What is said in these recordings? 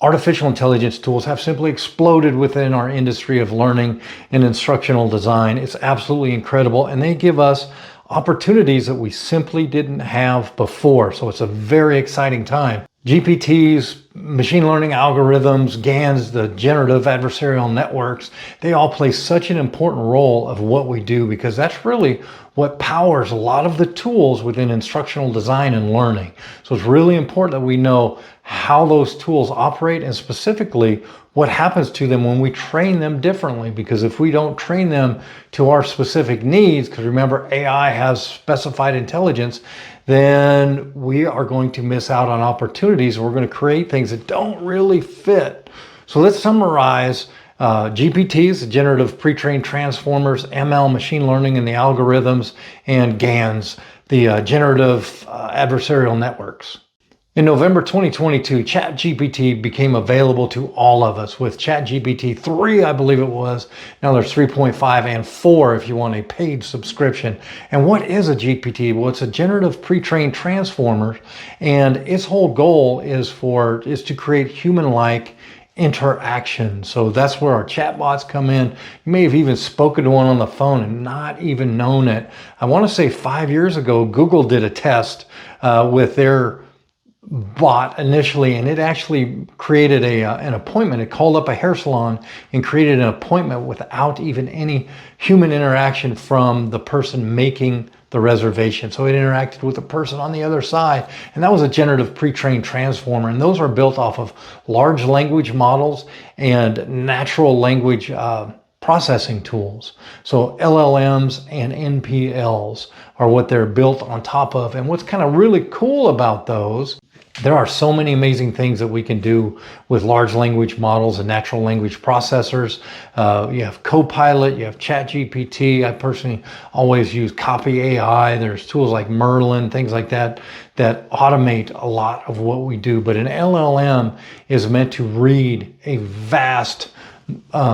Artificial intelligence tools have simply exploded within our industry of learning and instructional design. It's absolutely incredible, and they give us opportunities that we simply didn't have before. So it's a very exciting time. GPTs, machine learning algorithms, GANs, the generative adversarial networks, they all play such an important role of what we do, because that's really what powers a lot of the tools within instructional design and learning. So it's really important that we know how those tools operate, and specifically what happens to them when we train them differently. Because if we don't train them to our specific needs, because remember, AI has specified intelligence, then we are going to miss out on opportunities. We're going to create things that don't really fit. So let's summarize GPTs, generative pre-trained transformers, ML, machine learning and the algorithms, and GANs, the generative adversarial networks. In November 2022, ChatGPT became available to all of us with ChatGPT 3, I believe it was. Now there's 3.5 and 4 if you want a paid subscription. And what is a GPT? Well, it's a generative pre-trained transformer, and its whole goal is to create human-like interaction. So that's where our chatbots come in. You may have even spoken to one on the phone and not even known it. I want to say 5 years ago, Google did a test with their bot initially, and it actually created an appointment. It called up a hair salon and created an appointment without even any human interaction from the person making the reservation. So it interacted with the person on the other side, and that was a generative pre-trained transformer. And those are built off of large language models and natural language processing tools. So LLMs and NPLs are what they're built on top of. And what's kind of really cool about those, there are so many amazing things that we can do with large language models and natural language processors. You have Copilot, you have ChatGPT. I personally always use Copy AI. There's tools like Merlin, things like that, that automate a lot of what we do. But an LLM is meant to read a vast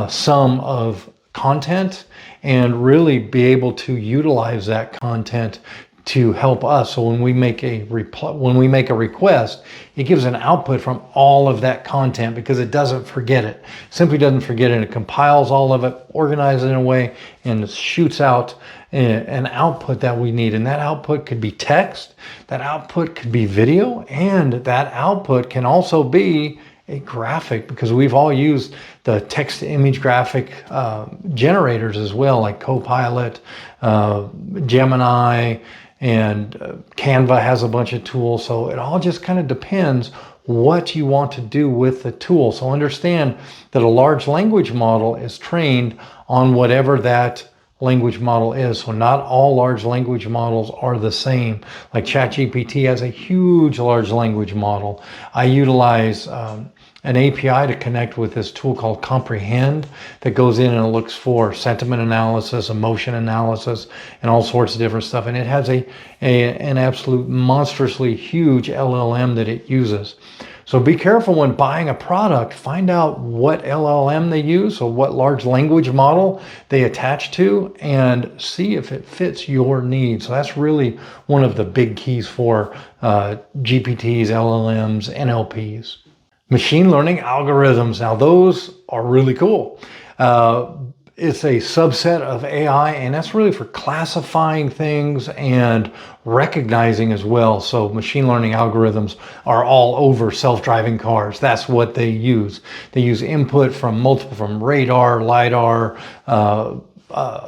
sum of content and really be able to utilize that content to help us. So when we make a request, it gives an output from all of that content, because it doesn't forget it. Simply doesn't forget it. It compiles all of it, organizes it in a way, and shoots out an output that we need. And that output could be text, that output could be video, and that output can also be a graphic, because we've all used the text to image graphic generators as well, like Copilot, Gemini, and Canva has a bunch of tools. So it all just kind of depends what you want to do with the tool. So understand that a large language model is trained on whatever that language model is. So not all large language models are the same. Like ChatGPT has a huge large language model. I utilize an API to connect with this tool called Comprehend that goes in and looks for sentiment analysis, emotion analysis, and all sorts of different stuff. And it has an absolute monstrously huge LLM that it uses. So be careful when buying a product. Find out what LLM they use, or what large language model they attach to, and see if it fits your needs. So that's really one of the big keys for GPTs, LLMs, NLPs. Machine learning algorithms. Now those are really cool. It's a subset of AI, and that's really for classifying things and recognizing as well. So machine learning algorithms are all over self-driving cars. That's what they use. They use input from radar, LiDAR,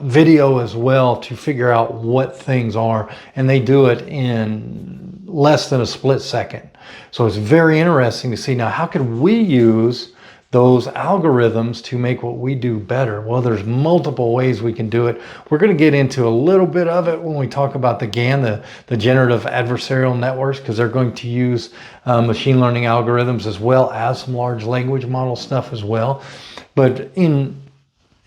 video as well, to figure out what things are, and they do it in less than a split second. So it's very interesting to see now, how can we use those algorithms to make what we do better? Well, there's multiple ways we can do it. We're going to get into a little bit of it when we talk about the GAN, the generative adversarial networks, because they're going to use machine learning algorithms as well as some large language model stuff as well. But in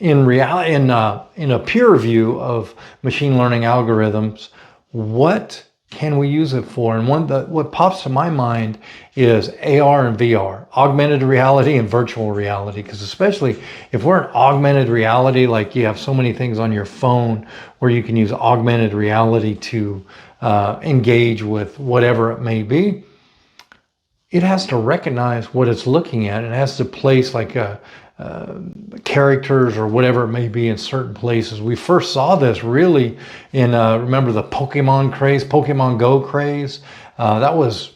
reality, in a peer review of machine learning algorithms, what can we use it for? And what pops to my mind is AR and VR, augmented reality and virtual reality. Because especially if we're in augmented reality, like you have so many things on your phone where you can use augmented reality to engage with whatever it may be. it has to recognize what it's looking at. It has to place like characters or whatever it may be in certain places. We first saw this really in, remember the Pokemon craze, Pokemon Go craze? That was,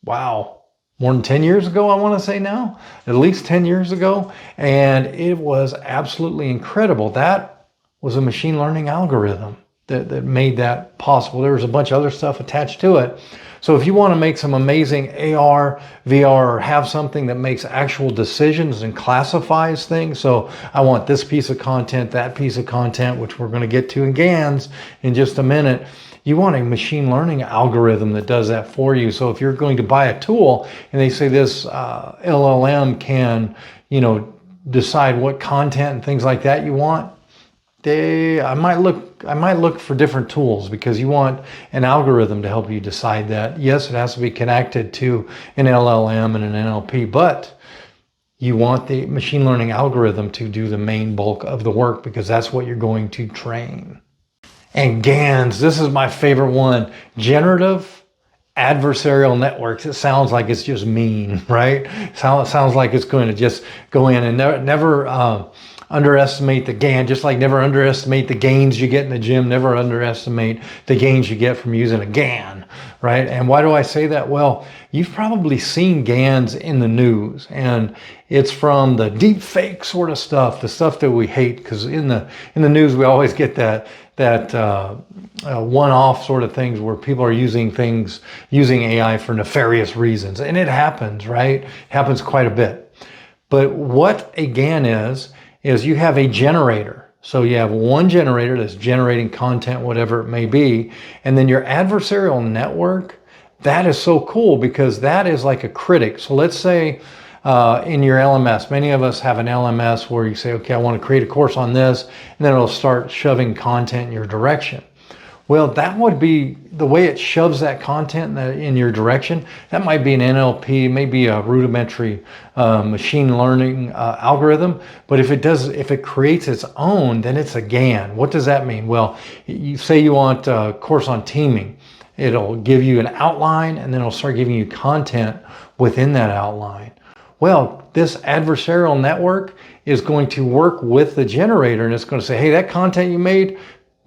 wow, more than 10 years ago, I want to say now, at least 10 years ago. And it was absolutely incredible. That was a machine learning algorithm that made that possible. There was a bunch of other stuff attached to it. So if you want to make some amazing AR, VR, or have something that makes actual decisions and classifies things, so I want this piece of content, that piece of content, which we're going to get to in GANs in just a minute, you want a machine learning algorithm that does that for you. So if you're going to buy a tool and they say this LLM can, decide what content and things like that you want, I might look for different tools, because you want an algorithm to help you decide that. Yes, it has to be connected to an LLM and an NLP, but you want the machine learning algorithm to do the main bulk of the work, because that's what you're going to train. And GANs, this is my favorite one, generative adversarial networks. It sounds like it's just mean, right? Sounds like it's going to just go in and never underestimate the GAN, just like never underestimate the gains you get in the gym, never underestimate the gains you get from using a GAN, right? And why do I say that? Well, you've probably seen GANs in the news, and it's from the deep fake sort of stuff, the stuff that we hate, because in the news we always get that one-off sort of things where people are using AI for nefarious reasons, and it happens, right? It happens quite a bit. But what a GAN is you have a generator. So you have one generator that's generating content, whatever it may be. And then your adversarial network, that is so cool, because that is like a critic. So let's say in your LMS, many of us have an LMS where you say, okay, I want to create a course on this, and then it'll start shoving content in your direction. Well, that would be the way it shoves that content in your direction. That might be an NLP, maybe a rudimentary machine learning algorithm. But if it creates its own, then it's a GAN. What does that mean? Well, you say you want a course on teaming. It'll give you an outline, and then it'll start giving you content within that outline. Well, this adversarial network is going to work with the generator, and it's going to say, hey, that content you made,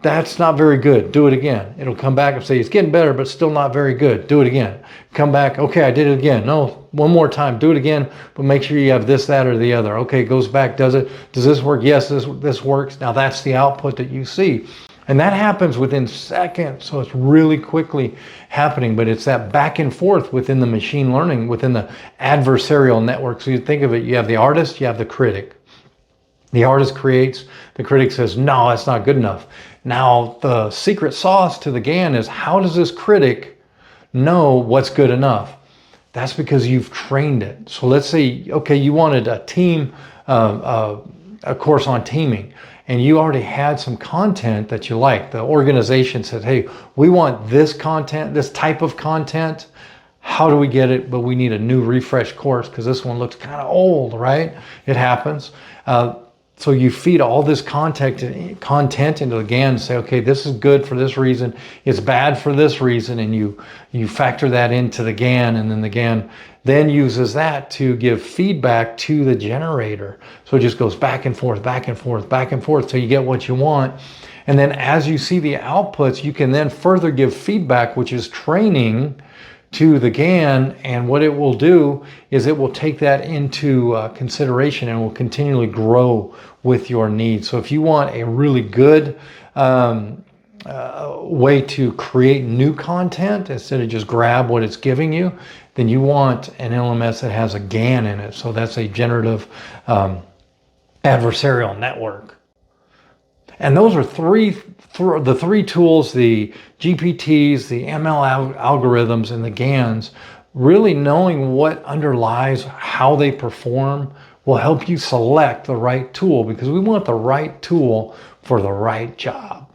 that's not very good. Do it again. It'll come back and say, it's getting better, but still not very good. Do it again. Come back. Okay, I did it again. No, one more time. Do it again, but make sure you have this, that, or the other. Okay, goes back. Does it? Does this work? Yes, this works. Now that's the output that you see. And that happens within seconds. So it's really quickly happening, but it's that back and forth within the machine learning, within the adversarial network. So you think of it, you have the artist, you have the critic. The artist creates, the critic says, no, that's not good enough. Now, the secret sauce to the GAN is, how does this critic know what's good enough? That's because you've trained it. So let's say, okay, you wanted a course on teaming, and you already had some content that you liked. The organization said, hey, we want this content, this type of content. How do we get it? But we need a new refresh course because this one looks kind of old, right? It happens. So you feed all this content into the GAN and say, okay, this is good for this reason, it's bad for this reason, and you factor that into the GAN, and then the GAN then uses that to give feedback to the generator. So it just goes back and forth, back and forth, back and forth, till you get what you want. And then as you see the outputs, you can then further give feedback, which is training, to the GAN, and what it will do is it will take that into consideration and will continually grow with your needs. So if you want a really good way to create new content instead of just grab what it's giving you, then you want an LMS that has a GAN in it. So that's a generative adversarial network. And those are the three tools, the GPTs, the ML algorithms, and the GANs. Really knowing what underlies how they perform will help you select the right tool, because we want the right tool for the right job.